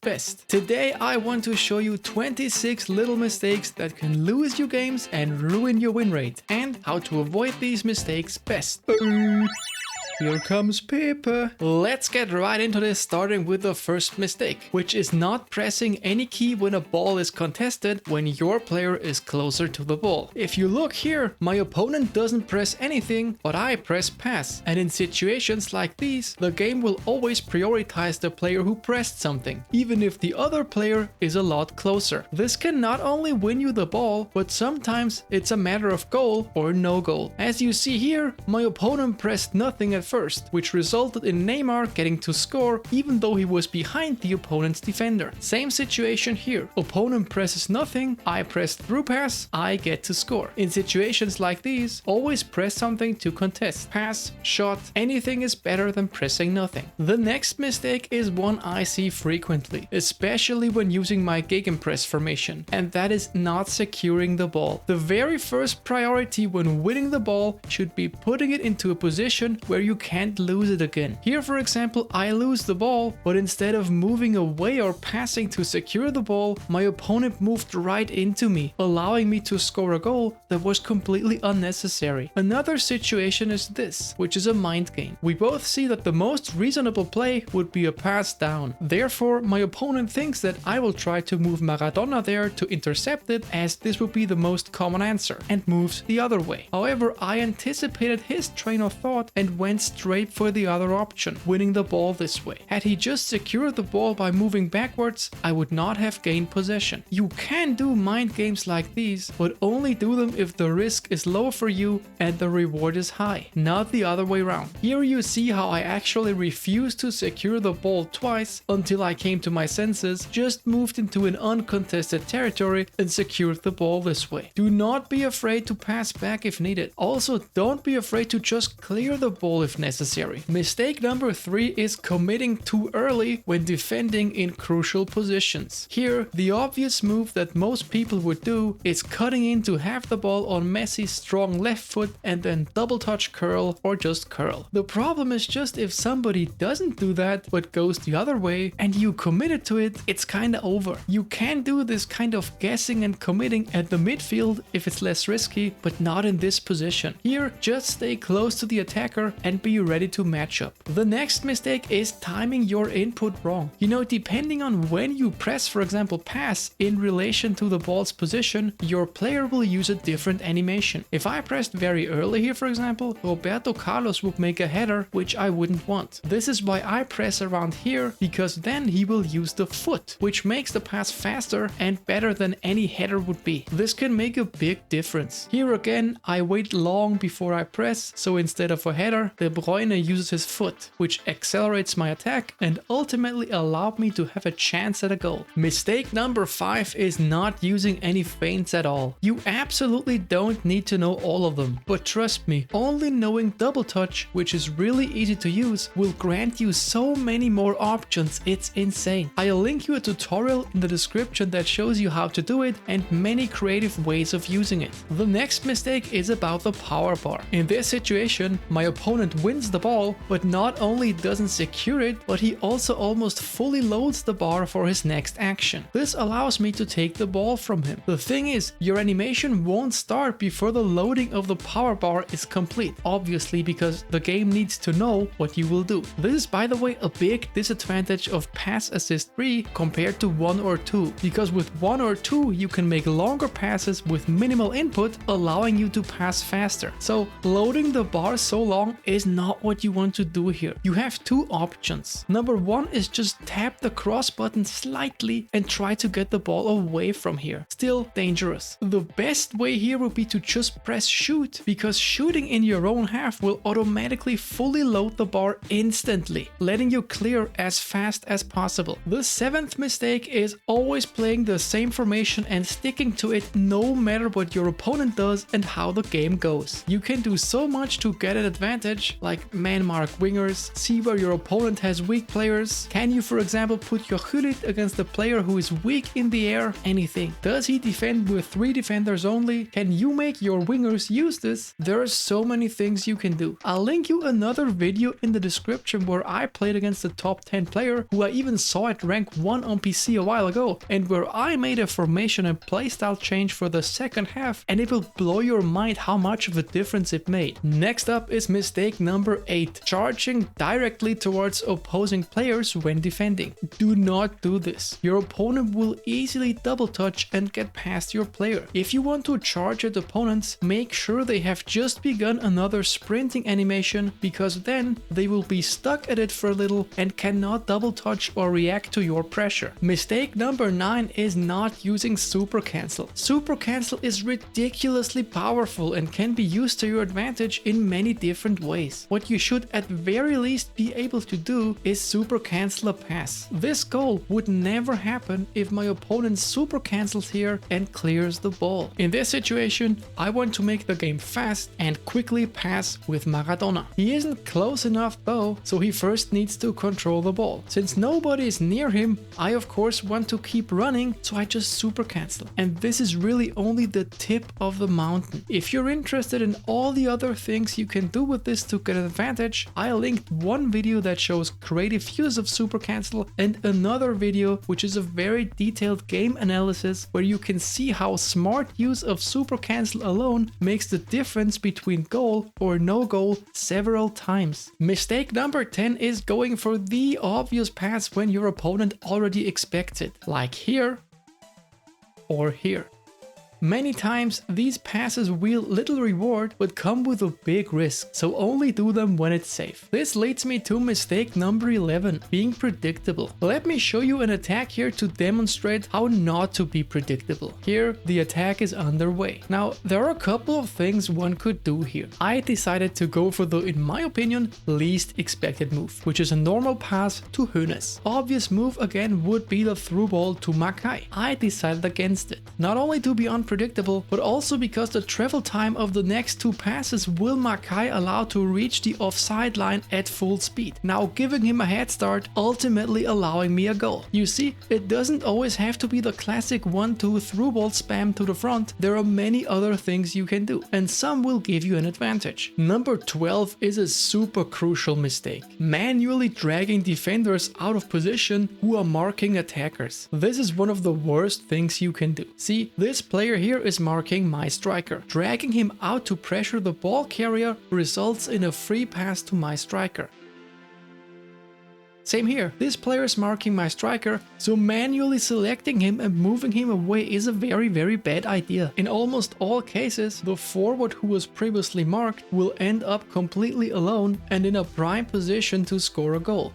best. Today I want to show you 26 little mistakes that can lose you games and ruin your win rate, and how to avoid these mistakes best. Here comes Pepper. Let's get right into this, starting with the first mistake, which is not pressing any key when a ball is contested when your player is closer to the ball. If you look here, my opponent doesn't press anything, but I press pass. And in situations like these, the game will always prioritize the player who pressed something, even if the other player is a lot closer. This can not only win you the ball, but sometimes it's a matter of goal or no goal. As you see here, my opponent pressed nothing at first, which resulted in Neymar getting to score even though he was behind the opponent's defender. Same situation here. Opponent presses nothing, I press through pass, I get to score. In situations like these, always press something to contest. Pass, shot, anything is better than pressing nothing. The next mistake is one I see frequently, especially when using my gegenpress formation, and that is not securing the ball. The very first priority when winning the ball should be putting it into a position where you can't lose it again. Here, for example, I lose the ball, but instead of moving away or passing to secure the ball, my opponent moved right into me, allowing me to score a goal that was completely unnecessary. Another situation is this, which is a mind game. We both see that the most reasonable play would be a pass down. Therefore, my opponent thinks that I will try to move Maradona there to intercept it, as this would be the most common answer, and moves the other way. However, I anticipated his train of thought and went straight for the other option, winning the ball this way. Had he just secured the ball by moving backwards, I would not have gained possession. You can do mind games like these, but only do them if the risk is low for you and the reward is high, not the other way around. Here you see how I actually refused to secure the ball twice until I came to my senses, just moved into an uncontested territory and secured the ball this way. Do not be afraid to pass back if needed. Also, don't be afraid to just clear the ball if necessary. Mistake number 3 is committing too early when defending in crucial positions. Here, the obvious move that most people would do is cutting in to have the ball on Messi's strong left foot and then double touch curl or just curl. The problem is just if somebody doesn't do that but goes the other way and you committed to it, it's kinda over. You can do this kind of guessing and committing at the midfield if it's less risky, but not in this position. Here, just stay close to the attacker and be ready to match up. The next mistake is timing your input wrong. You know, depending on when you press, for example, pass in relation to the ball's position, your player will use a different animation. If I pressed very early here, for example, Roberto Carlos would make a header, which I wouldn't want. This is why I press around here, because then he will use the foot, which makes the pass faster and better than any header would be. This can make a big difference. Here again, I wait long before I press, so instead of a header, De Bruyne uses his foot, which accelerates my attack and ultimately allowed me to have a chance at a goal. Mistake number 5 is not using any feints at all. You absolutely don't need to know all of them, but trust me, only knowing double touch, which is really easy to use, will grant you so many more options, it's insane. I'll link you a tutorial in the description that shows you how to do it and many creative ways of using it. The next mistake is about the power bar. In this situation, my opponent wins the ball, but not only doesn't secure it, but he also almost fully loads the bar for his next action. This allows me to take the ball from him. The thing is, your animation won't start before the loading of the power bar is complete, obviously because the game needs to know what you will do. This is, by the way, a big disadvantage of pass assist 3 compared to 1 or 2, because with 1 or 2 you can make longer passes with minimal input, allowing you to pass faster. So loading the bar so long is not what you want to do here. You have two options. Number 1 is just tap the cross button slightly and try to get the ball away from here. Still dangerous. The best way here would be to just press shoot, because shooting in your own half will automatically fully load the bar instantly, letting you clear as fast as possible. The 7th mistake is always playing the same formation and sticking to it no matter what your opponent does and how the game goes. You can do so much to get an advantage, like man mark wingers, see where your opponent has weak players? Can you for example put your Gullit against a player who is weak in the air? Anything. Does he defend with 3 defenders only? Can you make your wingers use this? There are so many things you can do. I'll link you another video in the description where I played against a top 10 player who I even saw at rank 1 on PC a while ago, and where I made a formation and playstyle change for the second half, and it will blow your mind how much of a difference it made. Next up is mistake number 8, charging directly towards opposing players when defending. Do not do this. Your opponent will easily double touch and get past your player. If you want to charge at opponents, make sure they have just begun another sprinting animation, because then they will be stuck at it for a little and cannot double touch or react to your pressure. Mistake number 9 is not using super cancel. Super cancel is ridiculously powerful and can be used to your advantage in many different ways. What you should at very least be able to do is super cancel a pass. This goal would never happen if my opponent super cancels here and clears the ball. In this situation, I want to make the game fast and quickly pass with Maradona. He isn't close enough though, so he first needs to control the ball. Since nobody is near him, I of course want to keep running, so I just super cancel. And this is really only the tip of the mountain. If you're interested in all the other things you can do with this to get an advantage, I linked one video that shows creative use of super cancel and another video which is a very detailed game analysis where you can see how smart use of super cancel alone makes the difference between goal or no goal several times. Mistake number 10 is going for the obvious pass when your opponent already expects it, like here or here. Many times these passes wield little reward but come with a big risk, so only do them when it's safe. This leads me to mistake number 11, being predictable. Let me show you an attack here to demonstrate how not to be predictable. Here the attack is underway. Now there are a couple of things one could do here. I decided to go for the, in my opinion, least expected move, which is a normal pass to Hoeneß. Obvious move again would be the through ball to Makai. I decided against it, not only to be unpredictable, but also because the travel time of the next 2 passes will Makai allow to reach the offside line at full speed, now giving him a head start, ultimately allowing me a goal. You see, it doesn't always have to be the classic 1-2 through ball spam to the front. There are many other things you can do, and some will give you an advantage. Number 12 is a super crucial mistake, manually dragging defenders out of position who are marking attackers. This is one of the worst things you can do. See, this player here is marking my striker. Dragging him out to pressure the ball carrier results in a free pass to my striker. Same here, this player is marking my striker, so manually selecting him and moving him away is a very bad idea. In almost all cases, the forward who was previously marked will end up completely alone and in a prime position to score a goal.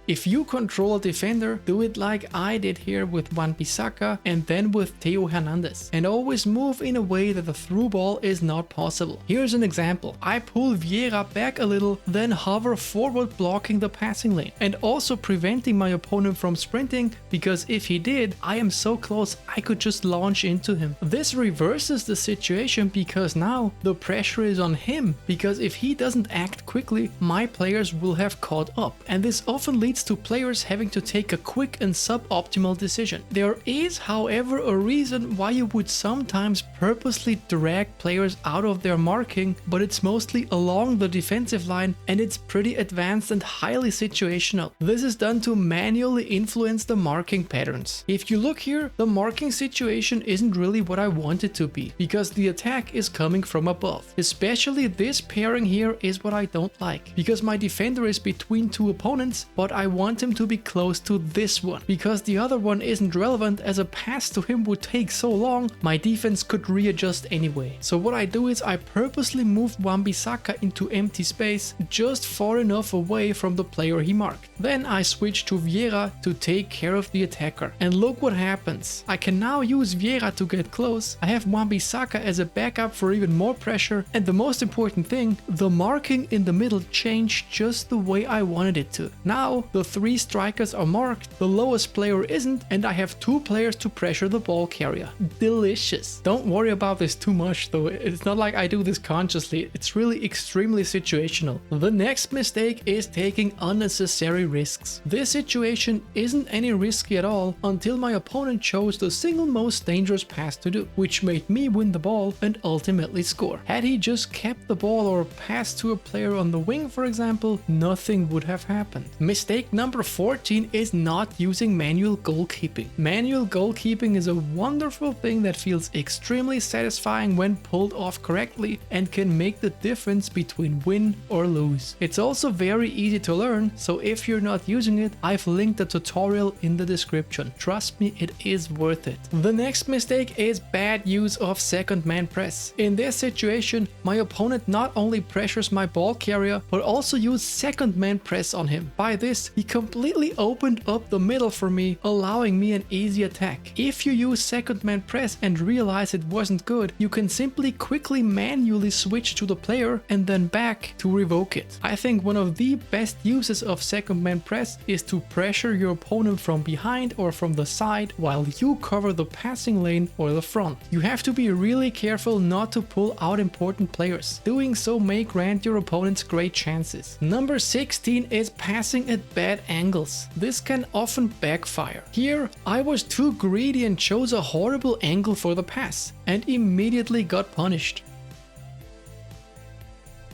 If you control a defender, do it like I did here with Wan-Bissaka and then with Theo Hernandez, and always move in a way that the through ball is not possible. Here's an example. I pull Vieira back a little, then hover forward blocking the passing lane, and also preventing my opponent from sprinting, because if he did, I am so close I could just launch into him. This reverses the situation because now the pressure is on him, because if he doesn't act quickly, my players will have caught up, and this often leads to players having to take a quick and suboptimal decision. There is, however, a reason why you would sometimes purposely drag players out of their marking, but it's mostly along the defensive line and it's pretty advanced and highly situational. This is done to manually influence the marking patterns. If you look here, the marking situation isn't really what I want it to be, because the attack is coming from above. Especially this pairing here is what I don't like, because my defender is between 2 opponents, but I want him to be close to this one, because the other one isn't relevant, as a pass to him would take so long, my defense could readjust anyway. So what I do is I purposely move Wan-Bissaka into empty space just far enough away from the player he marked. Then I switch to Vieira to take care of the attacker. And look what happens. I can now use Vieira to get close, I have Wan-Bissaka as a backup for even more pressure, and the most important thing, the marking in the middle changed just the way I wanted it to. Now the The 3 strikers are marked, the lowest player isn't, and I have 2 players to pressure the ball carrier. Delicious. Don't worry about this too much though, it's not like I do this consciously, it's really extremely situational. The next mistake is taking unnecessary risks. This situation isn't any risky at all until my opponent chose the single most dangerous pass to do, which made me win the ball and ultimately score. Had he just kept the ball or passed to a player on the wing, for example, nothing would have happened. Mistake number 14 is not using manual goalkeeping. Manual goalkeeping is a wonderful thing that feels extremely satisfying when pulled off correctly and can make the difference between win or lose. It's also very easy to learn, so if you're not using it, I've linked a tutorial in the description. Trust me, it is worth it. The next mistake is bad use of second man press. In this situation, my opponent not only pressures my ball carrier, but also uses second man press on him. By this, he completely opened up the middle for me, allowing me an easy attack. If you use second man press and realize it wasn't good, you can simply quickly manually switch to the player and then back to revoke it. I think one of the best uses of second man press is to pressure your opponent from behind or from the side while you cover the passing lane or the front. You have to be really careful not to pull out important players. Doing so may grant your opponents great chances. Number 16 is passing at bad angles. This can often backfire. Here, I was too greedy and chose a horrible angle for the pass and immediately got punished.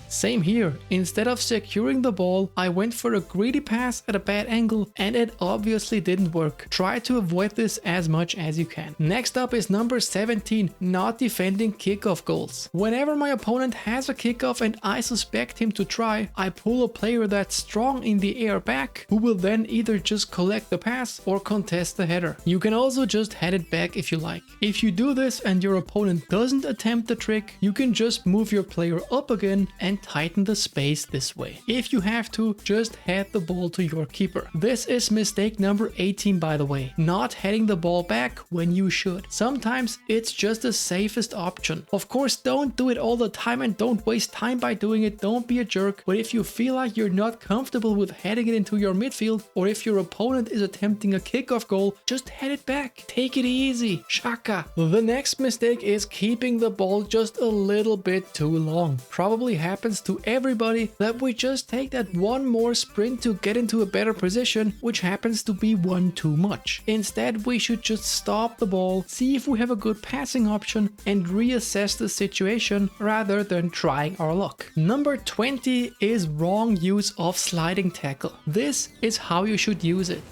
Same here, instead of securing the ball, I went for a greedy pass at a bad angle and it obviously didn't work. Try to avoid this as much as you can. Next up is number 17, not defending kickoff goals. Whenever my opponent has a kickoff and I suspect him to try, I pull a player that's strong in the air back, who will then either just collect the pass or contest the header. You can also just head it back if you like. If you do this and your opponent doesn't attempt the trick, you can just move your player up again and tighten the space this way. If you have to, just head the ball to your keeper. This is mistake number 18, by the way, not heading the ball back when you should. Sometimes it's just the safest option. Of course, don't do it all the time and don't waste time by doing it, don't be a jerk, but if you feel like you're not comfortable with heading it into your midfield, or if your opponent is attempting a kickoff goal, just head it back. Take it easy. Shaka. The next mistake is keeping the ball just a little bit too long. Probably happens to everybody that we just take that one more sprint to get into a better position, which happens to be one too much. Instead, we should just stop the ball, see if we have a good passing option, and reassess the situation rather than trying our luck. Number 20 is wrong use of sliding tackle. This is how you should use it.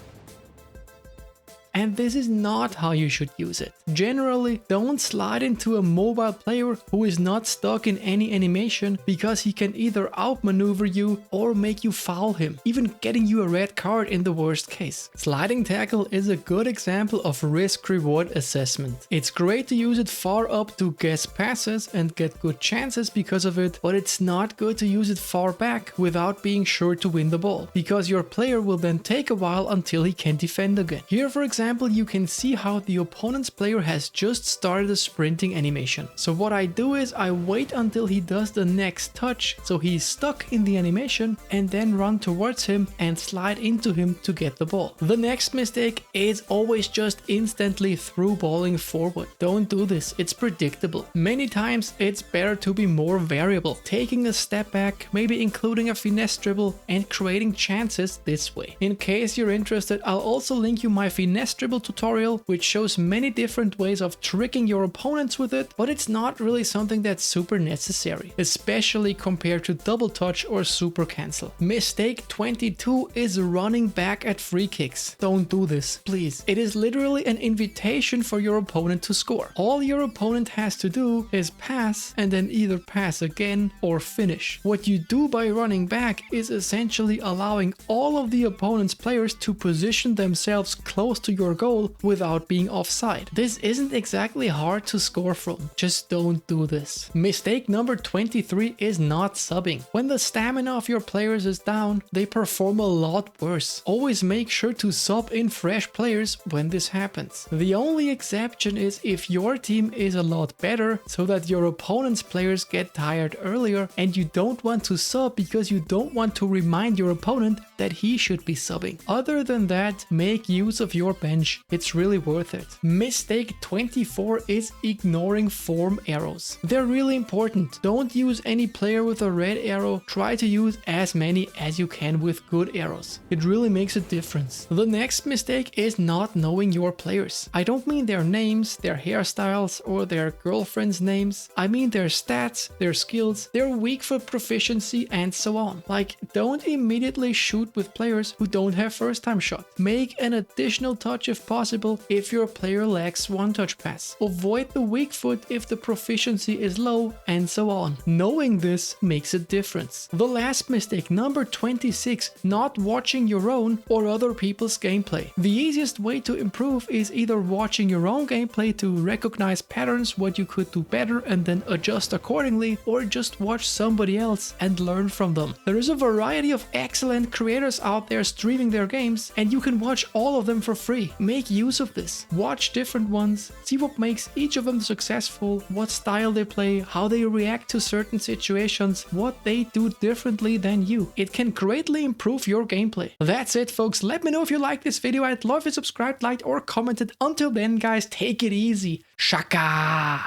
And this is not how you should use it. Generally, don't slide into a mobile player who is not stuck in any animation, because he can either outmaneuver you or make you foul him, even getting you a red card in the worst case. Sliding tackle is a good example of risk-reward assessment. It's great to use it far up to guess passes and get good chances because of it, but it's not good to use it far back without being sure to win the ball, because your player will then take a while until he can defend again. Here, for example, you can see how the opponent's player has just started a sprinting animation. So what I do is I wait until he does the next touch, so he's stuck in the animation, and then run towards him and slide into him to get the ball. The next mistake is always just instantly through balling forward. Don't do this, it's predictable. Many times it's better to be more variable, taking a step back, maybe including a finesse dribble, and creating chances this way. In case you're interested, I'll also link you my finesse dribble tutorial, which shows many different ways of tricking your opponents with it, but it's not really something that's super necessary, especially compared to double touch or super cancel. Mistake 22 is running back at free kicks. Don't do this, please. It is literally an invitation for your opponent to score. All your opponent has to do is pass and then either pass again or finish. What you do by running back is essentially allowing all of the opponent's players to position themselves close to your goal without being offside. This isn't exactly hard to score from, just don't do this. Mistake number 23 is not subbing. When the stamina of your players is down, they perform a lot worse. Always make sure to sub in fresh players when this happens. The only exception is if your team is a lot better, so that your opponent's players get tired earlier and you don't want to sub because you don't want to remind your opponent that he should be subbing. Other than that, make use of your bench. It's really worth it. Mistake 24 is ignoring form arrows. They're really important. Don't use any player with a red arrow. Try to use as many as you can with good arrows. It really makes a difference. The next mistake is not knowing your players. I don't mean their names, their hairstyles, or their girlfriend's names. I mean their stats, their skills, their weak foot proficiency, and so on. Like, don't immediately shoot with players who don't have first time shot. Make an additional touch if possible if your player lacks one touch pass. Avoid the weak foot if the proficiency is low, and so on. Knowing this makes a difference. The last mistake, number 26, not watching your own or other people's gameplay. The easiest way to improve is either watching your own gameplay to recognize patterns, what you could do better, and then adjust accordingly, or just watch somebody else and learn from them. There is a variety of excellent creators out there streaming their games, and you can watch all of them for free. Make use of this. Watch different ones, see what makes each of them successful, what style they play, how they react to certain situations, what they do differently than you. It can greatly improve your gameplay. That's it, folks. Let me know if you liked this video. I'd love if you subscribed, liked, or commented. Until then, guys, take it easy. Shaka!